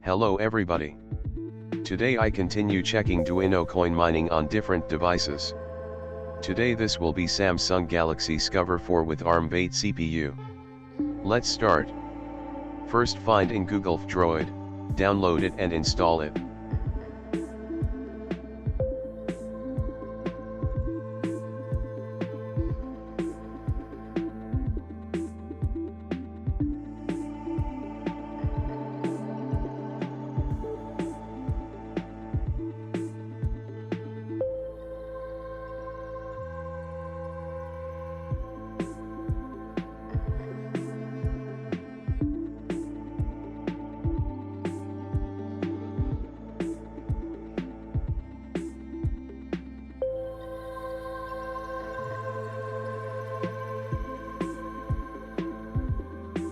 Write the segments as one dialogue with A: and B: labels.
A: Hello everybody. Today I continue checking Duino coin mining on different devices. Today this will be Samsung Galaxy Scover 4 with ARM-based CPU. Let's start. First find in Google Droid, download it and install it.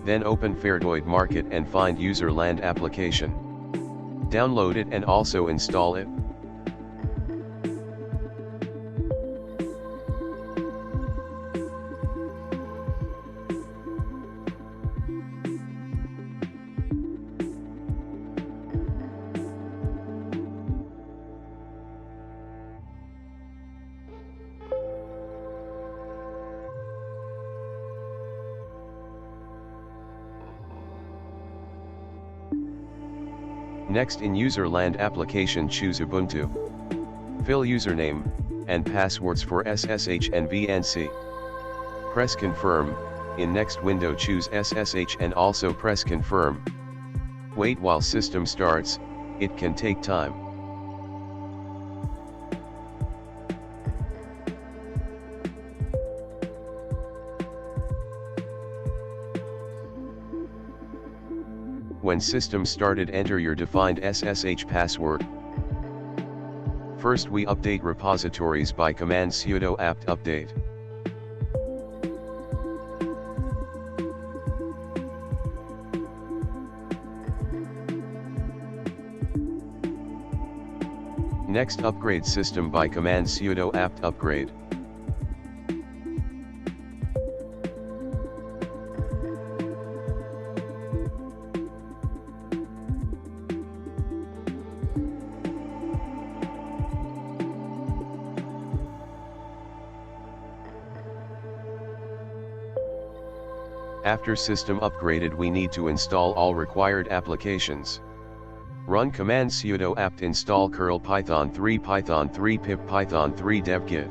A: Then open Fairdroid Market and find Userland application. Download it and also install it. Next in Userland application choose Ubuntu. Fill username and passwords for SSH and VNC. Press confirm, in next window choose SSH and also press confirm. Wait while system starts, it can take time. When system started, enter your defined SSH password. First we update repositories by command sudo apt update. Next upgrade system by command sudo apt upgrade. After system upgraded, we need to install all required applications. Run command sudo apt install curl python 3 pip python 3 devgit.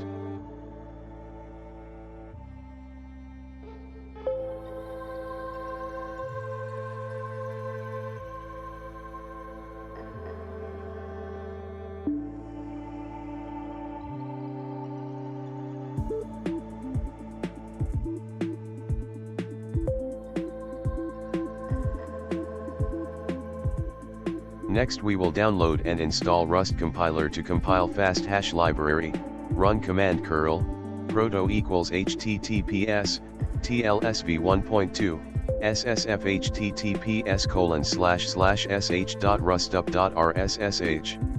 A: Next we will download and install Rust compiler to compile fasthash library. Run command curl proto equals https tlsv 1.2 ssf https://sh.rustup.rssh.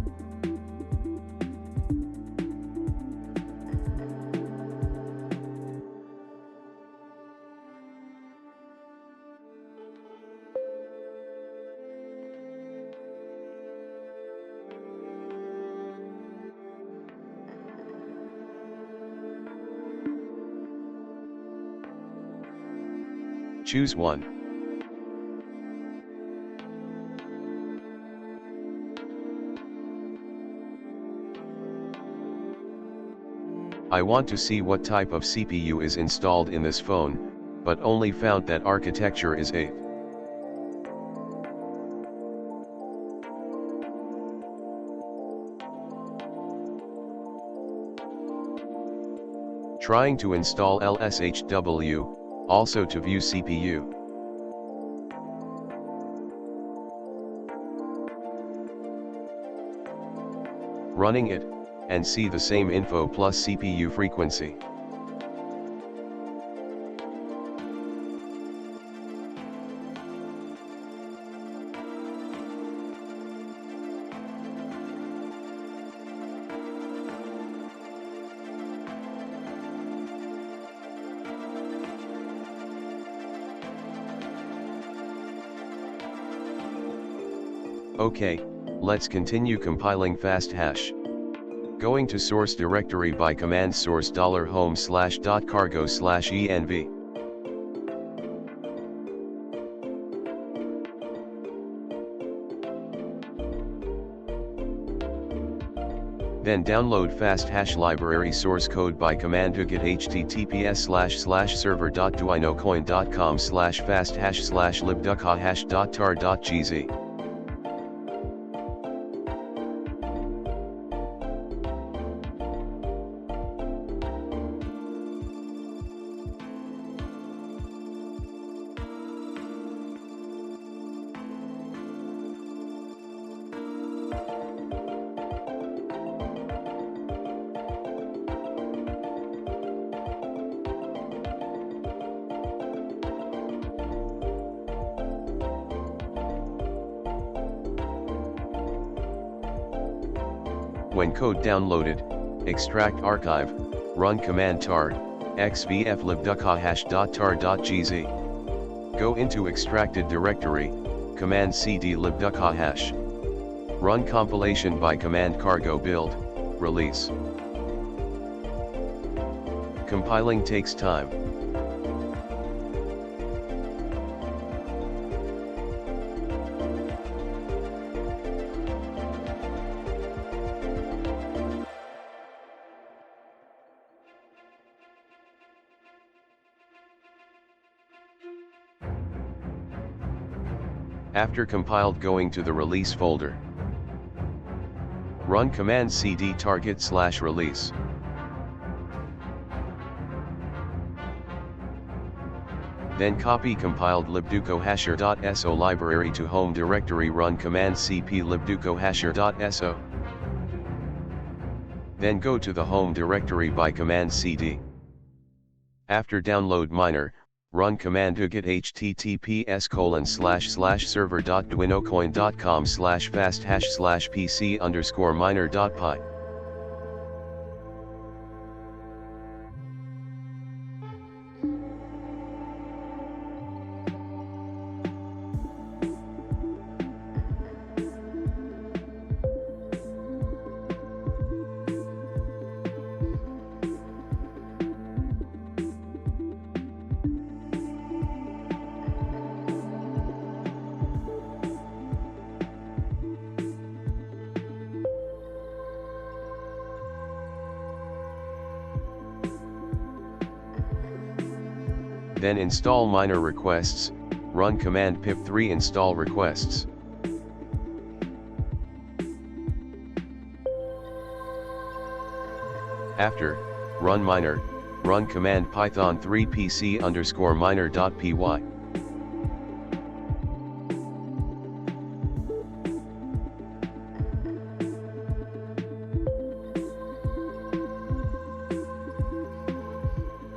A: Choose one. I want to see what type of CPU is installed in this phone, but only found that architecture is 8. Trying to install LSHW, also to view CPU. Running it, and see the same info plus CPU frequency. Okay, let's continue compiling fasthash. Going to source directory by command source $home/.cargo/env. Then download fasthash library source code by command to get https://server.duino.com/fasthash/libducohash.tar.gz. When code downloaded, extract archive, run command tar, xvf libducohash.tar.gz. Go into extracted directory, command cd libducohash. Run compilation by command cargo build, release. Compiling takes time. After compiled, going to the release folder. Run command cd target/release. Then copy compiled libducohasher.so library to home directory, run command cp libducohasher.so. Then go to the home directory by command cd. After download miner, run command to get https://server.duinocoin.com/fasthash/pc_miner.py. Then install miner requests, run command pip3 install requests. After, run miner, run command python 3 pc_miner.py.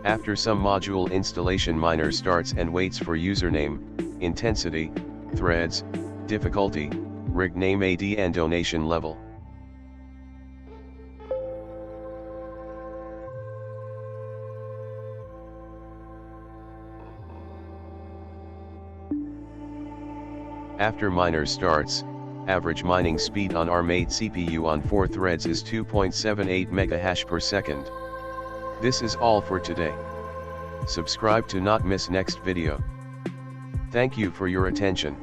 A: After some module installation, miner starts and waits for username, intensity, threads, difficulty, rig name AD and donation level. After miner starts, average mining speed on ARM8 CPU on 4 threads is 2.78 megahash per second. This is all for today. Subscribe to not miss next video. Thank you for your attention.